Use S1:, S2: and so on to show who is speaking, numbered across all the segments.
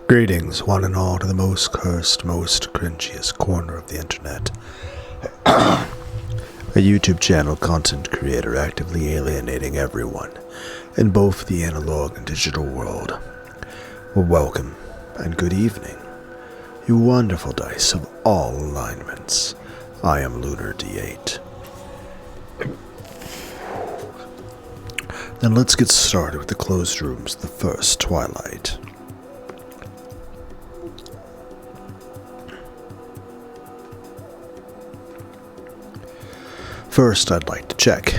S1: Greetings, one and all, to the most cursed, most cringiest corner of the internet. A YouTube channel content creator actively alienating everyone in both the analog and digital world. Well, welcome and good evening, you wonderful dice of all alignments. I am Lunar D8. Then let's get started with the closed rooms, the first Twilight. First, I'd like to check.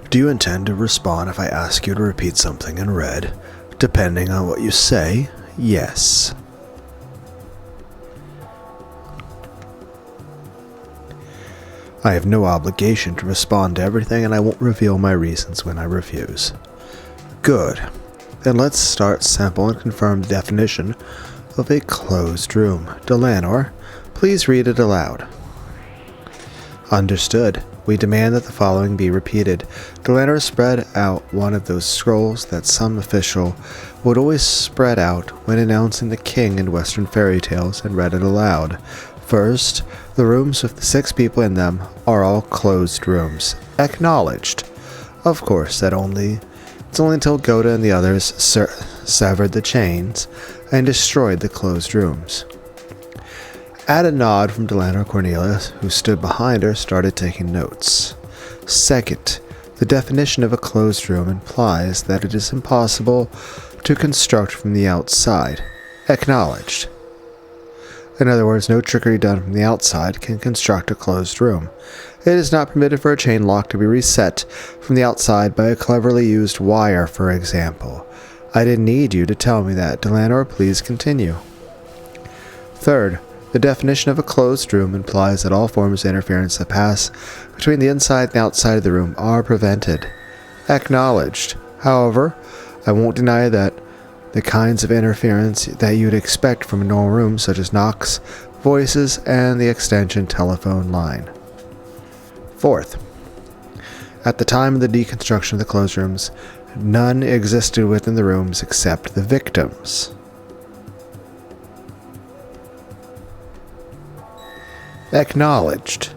S1: Do you intend to respond if I ask you to repeat something in red? Depending on what you say, yes. I have no obligation to respond to everything, and I won't reveal my reasons when I refuse. Good. Then let's start simple and confirm the definition of a closed room. Delanor, please read it aloud. Understood. We demand that the following be repeated. Lunar spread out one of those scrolls that some official would always spread out when announcing the king in Western fairy tales and read it aloud. First, the rooms with the 6 people in them are all closed rooms. Acknowledged. Of course, it's only until Goda and the others severed the chains and destroyed the closed rooms. At a nod from Delanor, Cornelius, who stood behind her, started taking notes. Second, the definition of a closed room implies that it is impossible to construct from the outside. Acknowledged. In other words, no trickery done from the outside can construct a closed room. It is not permitted for a chain lock to be reset from the outside by a cleverly used wire, for example. I didn't need you to tell me that. Delanor, please continue. Third, the definition of a closed room implies that all forms of interference that pass between the inside and the outside of the room are prevented. Acknowledged. However, I won't deny that the kinds of interference that you'd expect from a normal room, such as knocks, voices, and the extension telephone line. Fourth, at the time of the deconstruction of the closed rooms, none existed within the rooms except the victims. Acknowledged.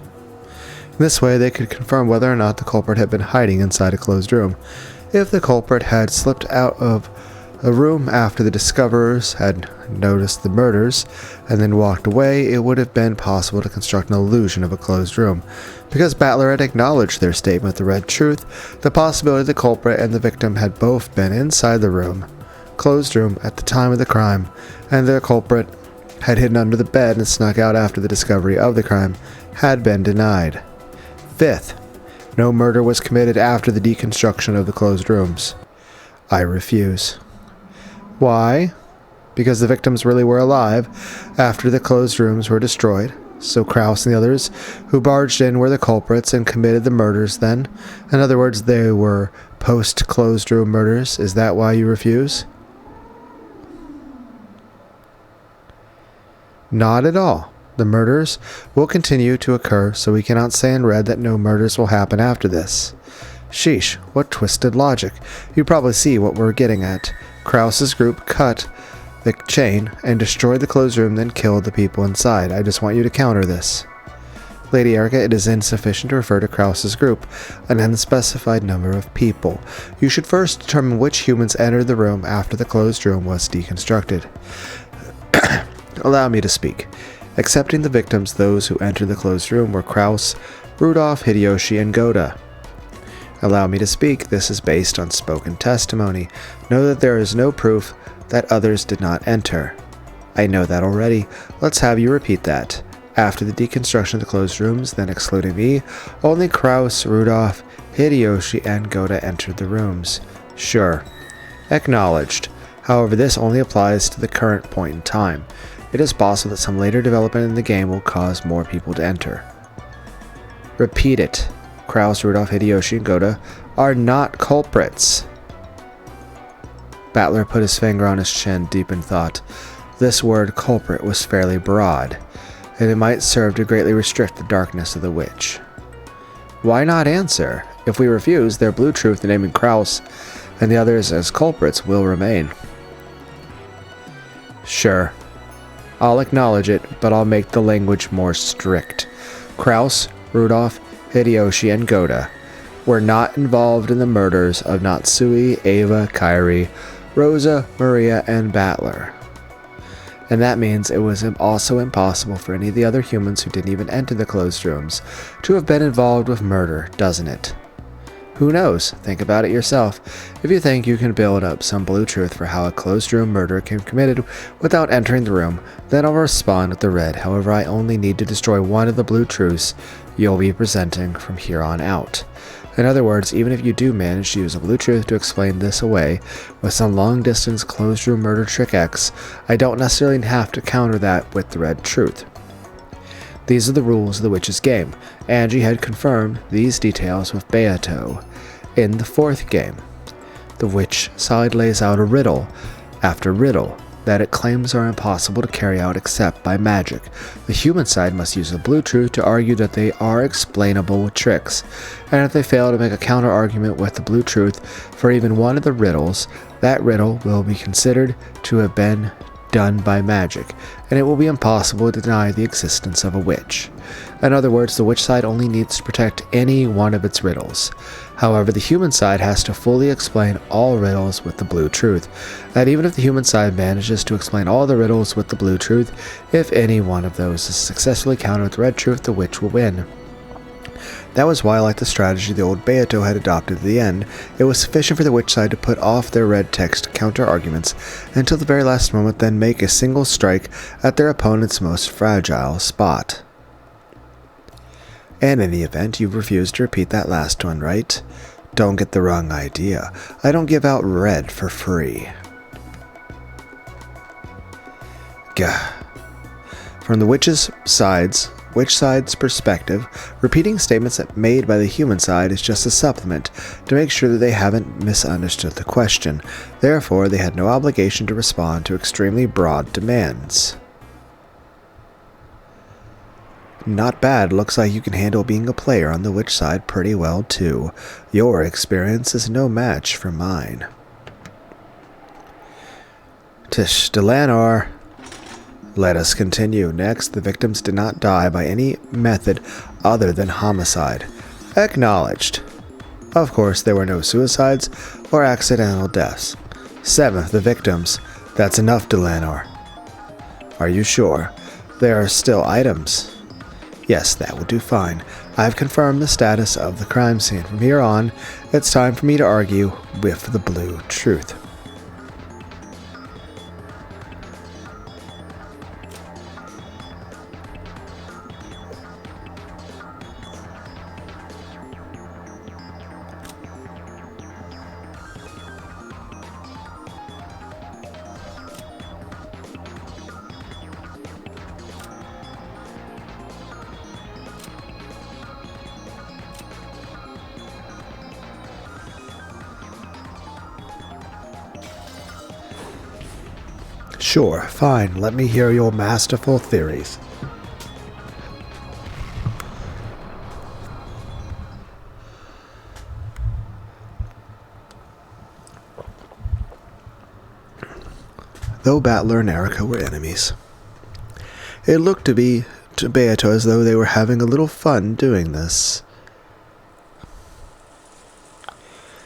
S1: In this way, they could confirm whether or not the culprit had been hiding inside a closed room. If the culprit had slipped out of a room after the discoverers had noticed the murders and then walked away, it would have been possible to construct an illusion of a closed room. Because Battler had acknowledged their statement, the red truth, the possibility the culprit and the victim had both been inside the closed room at the time of the crime, and the culprit had hidden under the bed and snuck out after the discovery of the crime, had been denied. Fifth, no murder was committed after the deconstruction of the closed rooms. I refuse. Why? Because the victims really were alive after the closed rooms were destroyed, so Kraus and the others who barged in were the culprits and committed the murders then. In other words, they were post-closed room murders. Is that why you refuse? Not at all. The murders will continue to occur, so we cannot say in red that no murders will happen after this. Sheesh, what twisted logic. You probably see what we're getting at. Kraus's group cut the chain and destroyed the closed room, then killed the people inside. I just want you to counter this. Lady Erica, it is insufficient to refer to Kraus's group, an unspecified number of people. You should first determine which humans entered the room after the closed room was deconstructed. Allow me to speak. Excepting the victims, those who entered the closed room were Kraus, Rudolph, Hideyoshi, and Goda. Allow me to speak. This is based on spoken testimony. Know that there is no proof that others did not enter. I know that already. Let's have you repeat that. After the deconstruction of the closed rooms, then excluding me, only Kraus, Rudolph, Hideyoshi, and Goda entered the rooms. Sure. Acknowledged. However, this only applies to the current point in time. It is possible that some later development in the game will cause more people to enter. Repeat it. Kraus, Rudolph, Hideyoshi, and Goda are not culprits. Battler put his finger on his chin, deep in thought. This word culprit was fairly broad, and it might serve to greatly restrict the darkness of the witch. Why not answer? If we refuse, their blue truth in naming Kraus and the others as culprits will remain. Sure, I'll acknowledge it, but I'll make the language more strict. Kraus, Rudolph, Hideyoshi, and Goda were not involved in the murders of Natsui, Ava, Kairi, Rosa, Maria, and Battler. And that means it was also impossible for any of the other humans who didn't even enter the closed rooms to have been involved with murder, doesn't it? Who knows? Think about it yourself. If you think you can build up some blue truth for how a closed room murder can be committed without entering the room, then I'll respond with the red. However, I only need to destroy one of the blue truths you'll be presenting from here on out. In other words, even if you do manage to use a blue truth to explain this away with some long-distance closed-room murder trick X, I don't necessarily have to counter that with the red truth. These are the rules of the witch's game. Angie had confirmed these details with Beato. In the fourth game, the witch side lays out a riddle after riddle that it claims are impossible to carry out except by magic. The human side must use the blue truth to argue that they are explainable with tricks, and if they fail to make a counter-argument with the blue truth for even one of the riddles, that riddle will be considered to have been done by magic, and it will be impossible to deny the existence of a witch. In other words, the witch side only needs to protect any one of its riddles. However, the human side has to fully explain all riddles with the blue truth, and even if the human side manages to explain all the riddles with the blue truth, if any one of those is successfully countered with the red truth, the witch will win. That was why I liked the strategy the old Beato had adopted at the end. It was sufficient for the witch side to put off their red text counter-arguments until the very last moment, then make a single strike at their opponent's most fragile spot. And in the event, you've refused to repeat that last one, right? Don't get the wrong idea. I don't give out red for free. Gah. From the witch side's perspective, repeating statements made by the human side is just a supplement to make sure that they haven't misunderstood the question. Therefore, they had no obligation to respond to extremely broad demands. Not bad. Looks like you can handle being a player on the witch side pretty well, too. Your experience is no match for mine. Tish Delanor. Let us continue. Next, the victims did not die by any method other than homicide. Acknowledged. Of course, there were no suicides or accidental deaths. 7th, the victims. That's enough, Delanor. Are you sure? There are still items. Yes, that will do fine. I've confirmed the status of the crime scene. From here on, it's time for me to argue with the blue truth. Sure, fine. Let me hear your masterful theories. Though Battler and Erica were enemies, it looked to Beato as though they were having a little fun doing this.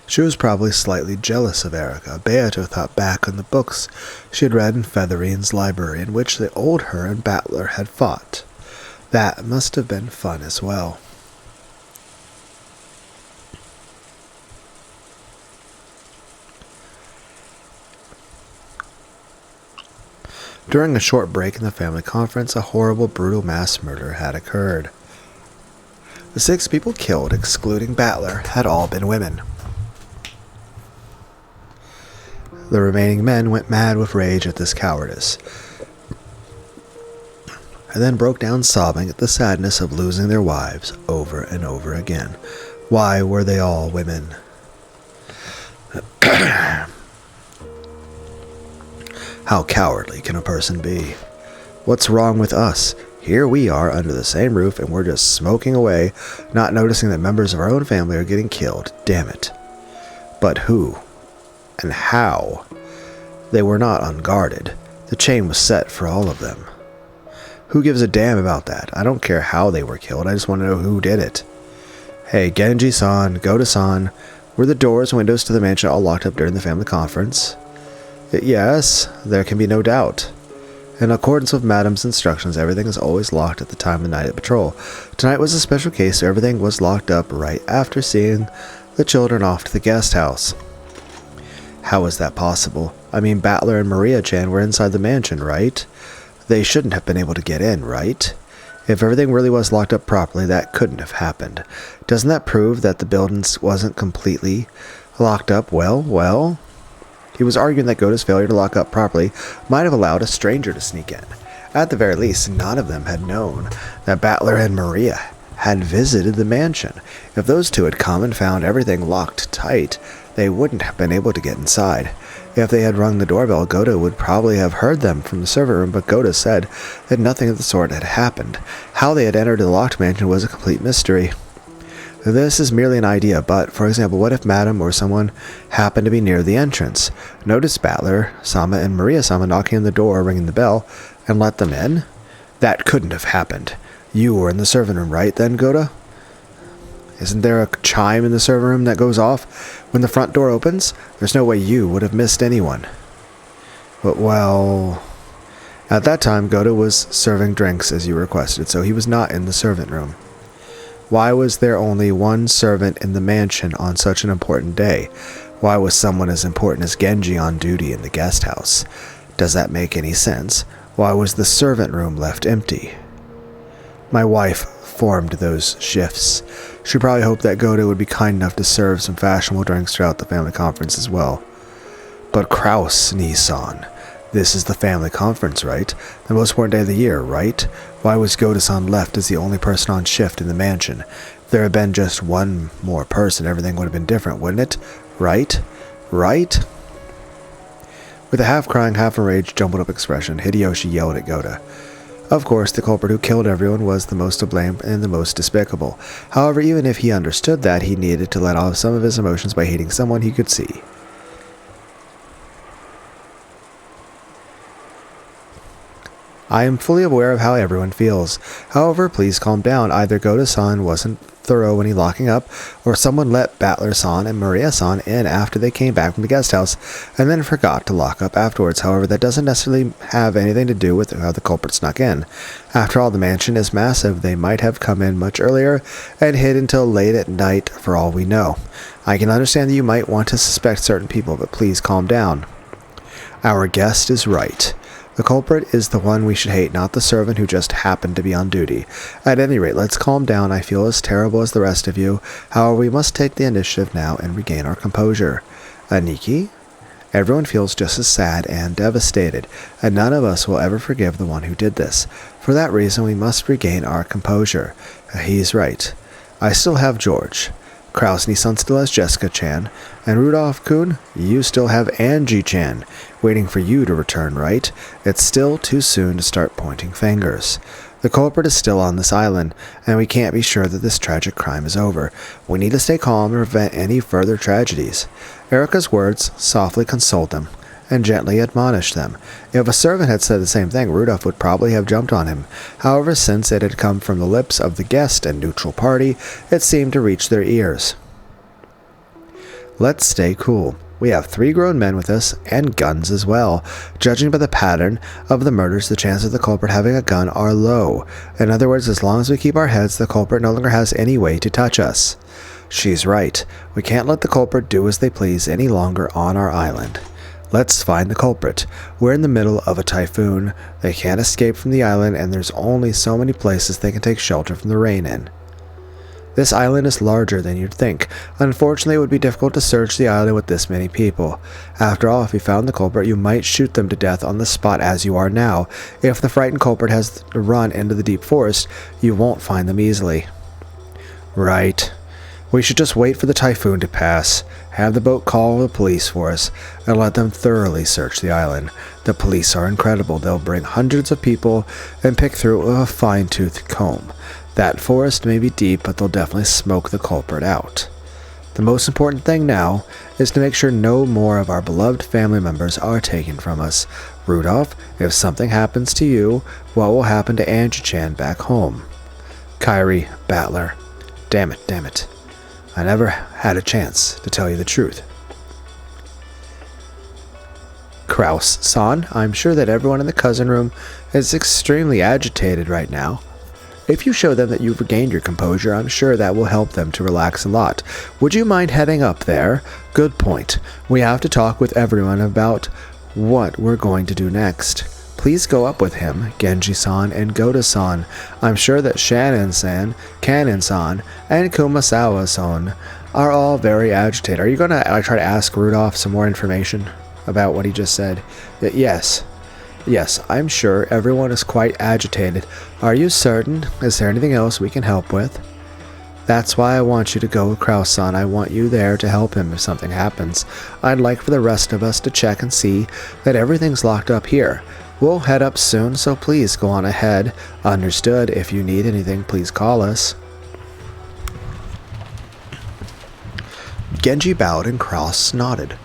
S1: She was probably slightly jealous of Erica. Beato thought back on the books she had read in Featherine's library in which the old her and Battler had fought. That must have been fun as well. During a short break in the family conference, a horrible, brutal mass murder had occurred. The 6 people killed, excluding Battler, had all been women. The remaining men went mad with rage at this cowardice, and then broke down sobbing at the sadness of losing their wives over and over again. Why were they all women? How cowardly can a person be? What's wrong with us? Here we are under the same roof and we're just smoking away, not noticing that members of our own family are getting killed. Damn it. But who? And how? They were not unguarded. The chain was set for all of them. Who gives a damn about that? I don't care how they were killed, I just want to know who did it. Hey, Genji-san, Goda-san, were the doors and windows to the mansion all locked up during the family conference? Yes, there can be no doubt. In accordance with Madam's instructions, everything is always locked at the time of night at patrol. Tonight was a special case, so everything was locked up right after seeing the children off to the guest house. How is that possible? I mean, Battler and Maria-chan were inside the mansion, right? They shouldn't have been able to get in, right? If everything really was locked up properly, that couldn't have happened. Doesn't that prove that the building wasn't completely locked up? Well... He was arguing that Goda's failure to lock up properly might have allowed a stranger to sneak in. At the very least, none of them had known that Battler and Maria had visited the mansion. If those two had come and found everything locked tight, they wouldn't have been able to get inside. If they had rung the doorbell, Goda would probably have heard them from the servant room, but Goda said that nothing of the sort had happened. How they had entered the locked mansion was a complete mystery. This is merely an idea, but, for example, what if Madam or someone happened to be near the entrance, noticed Battler, Sama, and Maria-sama knocking on the door, ringing the bell, and let them in? That couldn't have happened. You were in the servant room, right then, Goda? Isn't there a chime in the servant room that goes off when the front door opens? There's no way you would have missed anyone. But, well... At that time, Goda was serving drinks as you requested, so he was not in the servant room. Why was there only one servant in the mansion on such an important day? Why was someone as important as Genji on duty in the guest house? Does that make any sense? Why was the servant room left empty? My wife formed those shifts. She probably hoped that Goda would be kind enough to serve some fashionable drinks throughout the family conference as well. But Kraus, Nissan, this is the family conference, right? The most important day of the year, right? Why was Goda-san left as the only person on shift in the mansion? If there had been just one more person, everything would have been different, wouldn't it? Right? Right? With a half-crying, half-enraged, jumbled-up expression, Hideyoshi yelled at Goda. Of course, the culprit who killed everyone was the most to blame and the most despicable. However, even if he understood that, he needed to let off some of his emotions by hating someone he could see. I am fully aware of how everyone feels. However, please calm down. Either Goda-san wasn't thorough when he locking up, or someone let Battler-san and Maria-san in after they came back from the guest house, and then forgot to lock up afterwards. However, that doesn't necessarily have anything to do with how the culprit snuck in. After all, the mansion is massive. They might have come in much earlier and hid until late at night for all we know. I can understand that you might want to suspect certain people, but please calm down. Our guest is right. The culprit is the one we should hate, not the servant who just happened to be on duty. At any rate, let's calm down. I feel as terrible as the rest of you. However, we must take the initiative now and regain our composure. Aniki? Everyone feels just as sad and devastated, and none of us will ever forgive the one who did this. For that reason, we must regain our composure. He's right. I still have George. Kraus-Nissan still has Jessica-chan, and Rudolph-kun, you still have Angie-chan, waiting for you to return, right? It's still too soon to start pointing fingers. The culprit is still on this island, and we can't be sure that this tragic crime is over. We need to stay calm and prevent any further tragedies. Erika's words softly consoled them, and gently admonished them. If a servant had said the same thing, Rudolph would probably have jumped on him. However, since it had come from the lips of the guest and neutral party, it seemed to reach their ears. Let's stay cool. We have 3 grown men with us, and guns as well. Judging by the pattern of the murders, the chances of the culprit having a gun are low. In other words, as long as we keep our heads, the culprit no longer has any way to touch us. She's right. We can't let the culprit do as they please any longer on our island. Let's find the culprit. We're in the middle of a typhoon. They can't escape from the island, and there's only so many places they can take shelter from the rain in. This island is larger than you'd think. Unfortunately, it would be difficult to search the island with this many people. After all, if you found the culprit, you might shoot them to death on the spot as you are now. If the frightened culprit has to run into the deep forest, you won't find them easily. Right. We should just wait for the typhoon to pass, have the boat call the police for us, and let them thoroughly search the island. The police are incredible. They'll bring hundreds of people and pick through with a fine-toothed comb. That forest may be deep, but they'll definitely smoke the culprit out. The most important thing now is to make sure no more of our beloved family members are taken from us. Rudolph, if something happens to you, what will happen to Angie-chan back home? Kairi, Battler. Damn it. I never had a chance to tell you the truth. Kraus-san, I'm sure that everyone in the cousin room is extremely agitated right now. If you show them that you've regained your composure, I'm sure that will help them to relax a lot. Would you mind heading up there? Good point. We have to talk with everyone about what we're going to do next. Please go up with him, Genji-san and Goda-san. I'm sure that Shannon-san, Kanon-san, and Kumasawa-san are all very agitated. Are you going to try to ask Rudolph some more information about what he just said? Yes. Yes, I'm sure everyone is quite agitated. Are you certain? Is there anything else we can help with? That's why I want you to go with Kraus-san. I want you there to help him if something happens. I'd like for the rest of us to check and see that everything's locked up here. We'll head up soon, so please go on ahead. Understood. If you need anything, please call us. Genji bowed and Kraus nodded.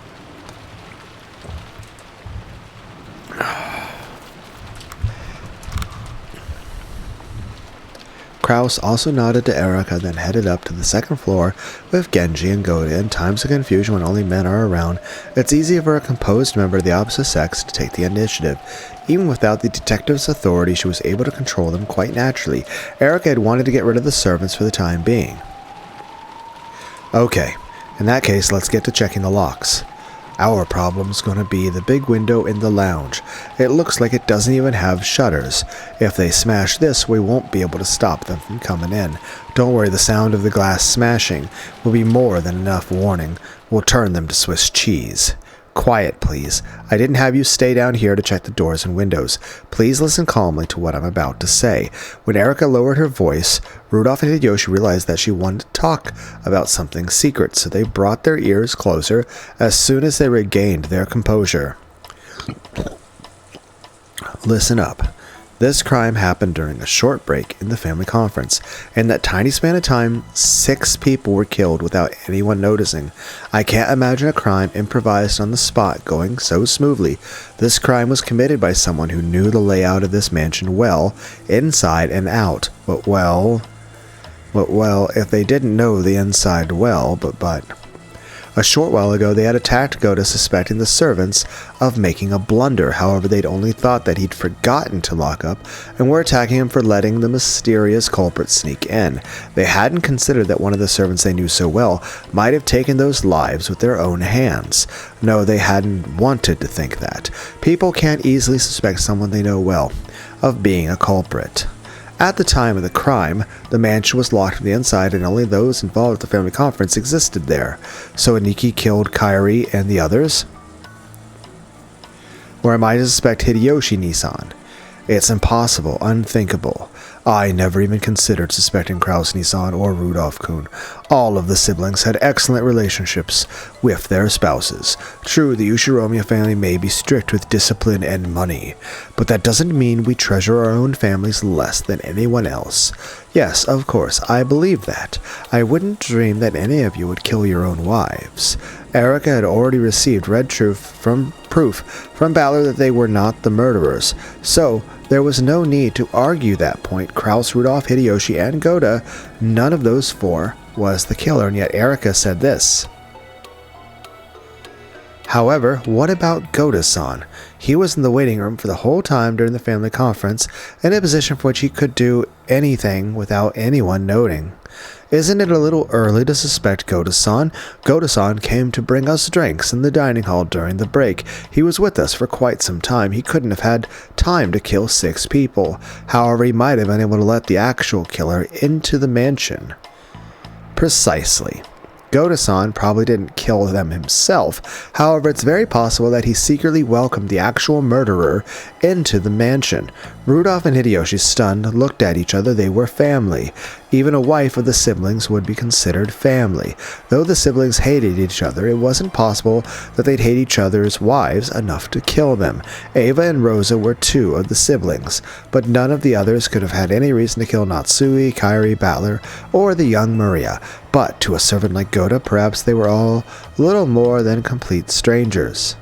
S1: Kraus also nodded to Erika, then headed up to the second floor with Genji and Goda. In times of confusion when only men are around, it's easier for a composed member of the opposite sex to take the initiative. Even without the detective's authority, she was able to control them quite naturally. Erika had wanted to get rid of the servants for the time being. Okay, in that case, let's get to checking the locks. Our problem's gonna be the big window in the lounge. It looks like it doesn't even have shutters. If they smash this, we won't be able to stop them from coming in. Don't worry, the sound of the glass smashing will be more than enough warning. We'll turn them to Swiss cheese. Quiet, please. I didn't have you stay down here to check the doors and windows. Please listen calmly to what I'm about to say. When Erika lowered her voice, Rudolph and Hideyoshi realized that she wanted to talk about something secret, so they brought their ears closer as soon as they regained their composure. Listen up. This crime happened during a short break in the family conference. In that tiny span of time, 6 people were killed without anyone noticing. I can't imagine a crime improvised on the spot going so smoothly. This crime was committed by someone who knew the layout of this mansion well, inside and out. But if they didn't know the inside well, but... A short while ago, they had attacked Goda suspecting the servants of making a blunder. However, they'd only thought that he'd forgotten to lock up and were attacking him for letting the mysterious culprit sneak in. They hadn't considered that one of the servants they knew so well might have taken those lives with their own hands. No, they hadn't wanted to think that. People can't easily suspect someone they know well of being a culprit. At the time of the crime, the mansion was locked from the inside and only those involved at the family conference existed there. So Aniki killed Kairi and the others? Or am I to suspect Hideyoshi Nissan? It's impossible, unthinkable. I never even considered suspecting Kraus Nissan or Rudolph Kuhn. All of the siblings had excellent relationships with their spouses. True, the Ushiromiya family may be strict with discipline and money, but that doesn't mean we treasure our own families less than anyone else. Yes, of course, I believe that. I wouldn't dream that any of you would kill your own wives. Erika had already received proof from Balor that they were not the murderers, so there was no need to argue that point. Kraus, Rudolph, Hideyoshi, and Goda, none of those 4 was the killer, and yet Erika said this. However, what about Goda-san? He was in the waiting room for the whole time during the family conference, in a position for which he could do anything without anyone noting. Isn't it a little early to suspect Goda-san? Goda-san came to bring us drinks in the dining hall during the break. He was with us for quite some time. He couldn't have had time to kill 6 people. However, he might have been able to let the actual killer into the mansion. Precisely. Goda-san probably didn't kill them himself. However, it's very possible that he secretly welcomed the actual murderer into the mansion. Rudolph and Hideyoshi, stunned, looked at each other. They were family. Even a wife of the siblings would be considered family. Though the siblings hated each other, it wasn't possible that they'd hate each other's wives enough to kill them. Ava and Rosa were 2 of the siblings, but none of the others could have had any reason to kill Natsui, Kairi, Battler, or the young Maria. But to a servant like Goda, perhaps they were all little more than complete strangers.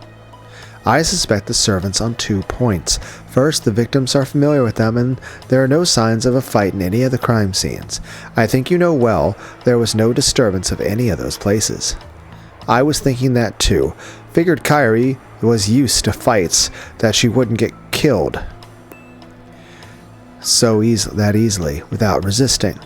S1: I suspect the servants on 2 points. First, the victims are familiar with them, and there are no signs of a fight in any of the crime scenes. I think you know well there was no disturbance of any of those places. I was thinking that too. Figured Kyrie was used to fights, that she wouldn't get killed that easily, without resisting.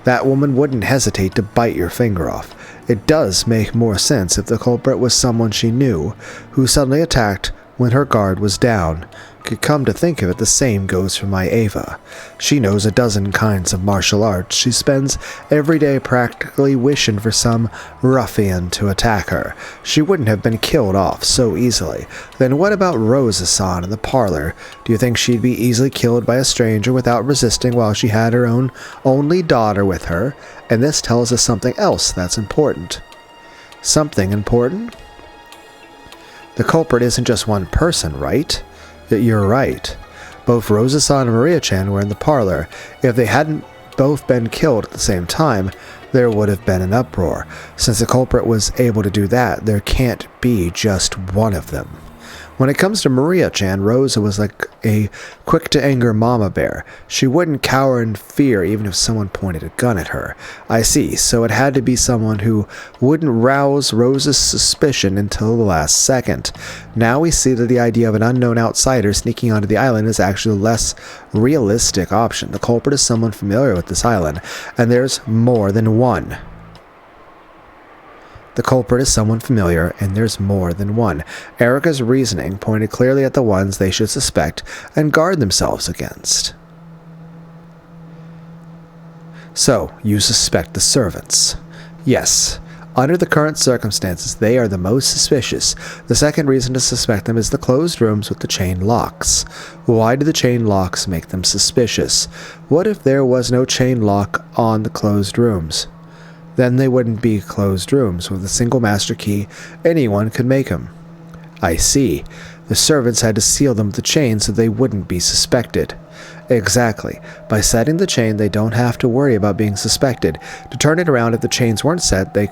S1: That woman wouldn't hesitate to bite your finger off. It does make more sense if the culprit was someone she knew, who suddenly attacked when her guard was down. Could come to think of it, the same goes for my Ava. She knows a dozen kinds of martial arts. She spends every day practically wishing for some ruffian to attack her. She wouldn't have been killed off so easily. Then what about Rosa-san in the parlor? Do you think she'd be easily killed by a stranger without resisting while she had her own only daughter with her? And this tells us something else that's important. Something important? The culprit isn't just one person, right? You're right. Both Rosa-san and Maria-chan were in the parlor. If they hadn't both been killed at the same time, there would have been an uproar. Since the culprit was able to do that, there can't be just one of them. When it comes to Maria-chan, Rosa was like a quick-to-anger mama bear. She wouldn't cower in fear even if someone pointed a gun at her. I see, so it had to be someone who wouldn't rouse Rosa's suspicion until the last second. Now we see that the idea of an unknown outsider sneaking onto the island is actually a less realistic option. The culprit is someone familiar with this island, and there's more than one. The culprit is someone familiar, and there's more than one. Erica's reasoning pointed clearly at the ones they should suspect and guard themselves against. So, you suspect the servants. Yes. Under the current circumstances, they are the most suspicious. The second reason to suspect them is the closed rooms with the chain locks. Why do the chain locks make them suspicious? What if there was no chain lock on the closed rooms? Then they wouldn't be closed rooms. With a single master key, anyone could make them. I see. The servants had to seal them with the chain so they wouldn't be suspected. Exactly. By setting the chain, they don't have to worry about being suspected. To turn it around, if the chains weren't set, they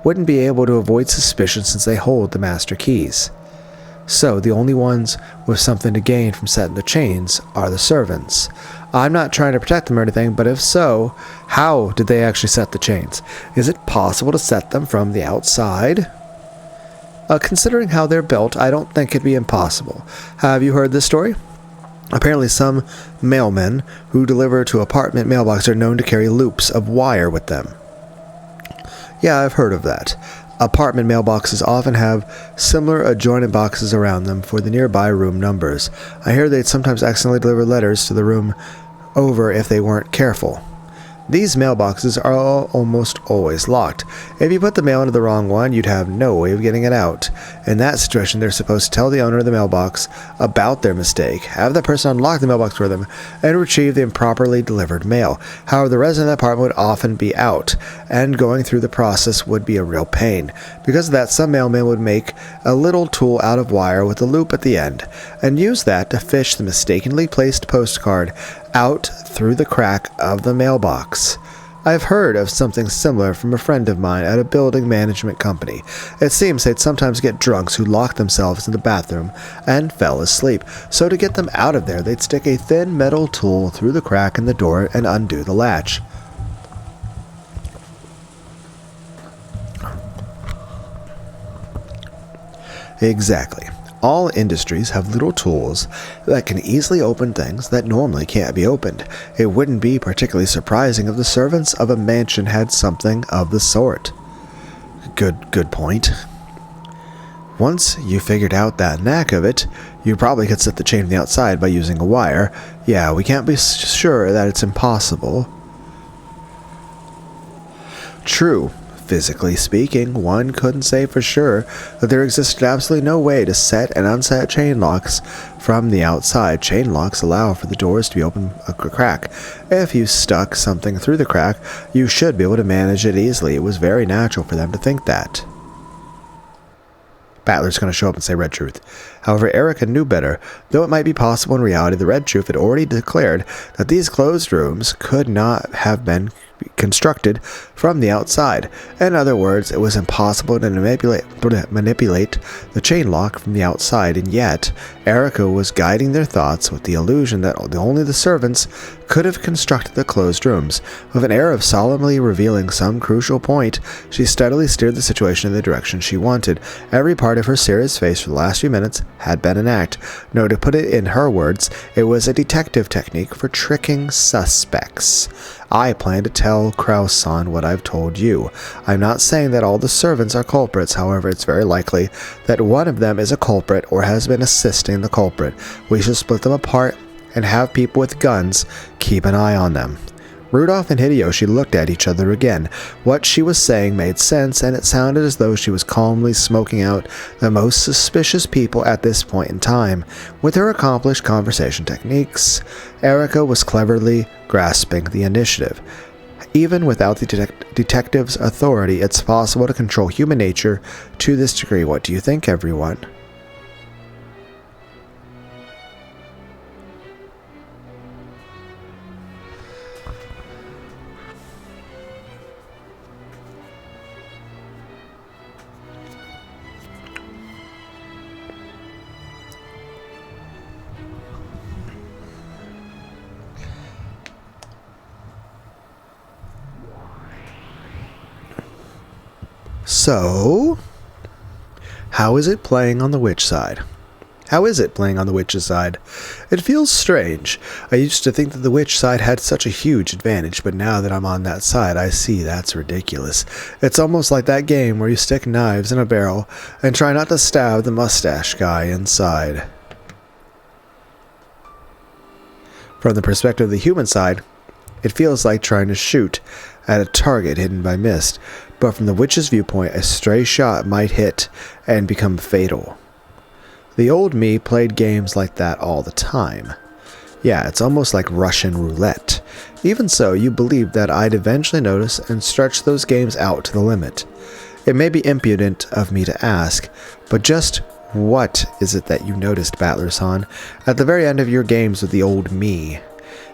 S1: wouldn't be able to avoid suspicion since they hold the master keys. So, the only ones with something to gain from setting the chains are the servants. I'm not trying to protect them or anything, but if so, how did they actually set the chains? Is it possible to set them from the outside? Considering how they're built, I don't think it'd be impossible. Have you heard this story? Apparently some mailmen who deliver to apartment mailboxes are known to carry loops of wire with them. Yeah, I've heard of that. Apartment mailboxes often have similar adjoining boxes around them for the nearby room numbers. I hear they'd sometimes accidentally deliver letters to the room over if they weren't careful. These mailboxes are almost always locked. If you put the mail into the wrong one, you'd have no way of getting it out. In that situation, they're supposed to tell the owner of the mailbox about their mistake, have that person unlock the mailbox for them, and retrieve the improperly delivered mail. However, the resident of the apartment would often be out, and going through the process would be a real pain. Because of that, some mailmen would make a little tool out of wire with a loop at the end, and use that to fish the mistakenly placed postcard out through the crack of the mailbox. I've heard of something similar from a friend of mine at a building management company. It seems they'd sometimes get drunks who locked themselves in the bathroom and fell asleep, so to get them out of there, they'd stick a thin metal tool through the crack in the door and undo the latch. Exactly. All industries have little tools that can easily open things that normally can't be opened. It wouldn't be particularly surprising if the servants of a mansion had something of the sort. Good point. Once you figured out that knack of it, you probably could set the chain from the outside by using a wire. Yeah, we can't be sure that it's impossible. True. Physically speaking, one couldn't say for sure that there existed absolutely no way to set and unset chain locks from the outside. Chain locks allow for the doors to be open a crack. If you stuck something through the crack, you should be able to manage it easily. It was very natural for them to think that. Battler's going to show up and say Red Truth. However, Erica knew better. Though it might be possible in reality, the Red Truth had already declared that these closed rooms could not have been constructed from the outside. In other words, it was impossible to manipulate the chain lock from the outside, and yet Erica was guiding their thoughts with the illusion that only the servants could have constructed the closed rooms. With an air of solemnly revealing some crucial point, she steadily steered the situation in the direction she wanted. Every part of her serious face for the last few minutes had been an act. No, to put it in her words, it was a detective technique for tricking suspects. I plan to tell Kraus-san what I've told you. I'm not saying that all the servants are culprits, however, it's very likely that one of them is a culprit or has been assisting the culprit. We should split them apart and have people with guns keep an eye on them. Rudolph and Hideyoshi looked at each other again. What she was saying made sense, and it sounded as though she was calmly smoking out the most suspicious people at this point in time. With her accomplished conversation techniques, Erica was cleverly grasping the initiative. Even without the detective's authority, it's possible to control human nature to this degree. What do you think, everyone? So, how is it playing on the witch side? How is it playing on the witch's side? It feels strange. I used to think that the witch side had such a huge advantage, but now that I'm on that side, I see that's ridiculous. It's almost like that game where you stick knives in a barrel and try not to stab the mustache guy inside. From the perspective of the human side, it feels like trying to shoot at a target hidden by mist, but from the witch's viewpoint, a stray shot might hit and become fatal. The old me played games like that all the time. Yeah, it's almost like Russian roulette. Even so, you believed that I'd eventually notice and stretch those games out to the limit. It may be impudent of me to ask, but just what is it that you noticed, Battler-san, at the very end of your games with the old me?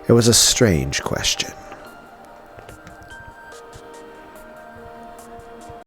S1: It was a strange question.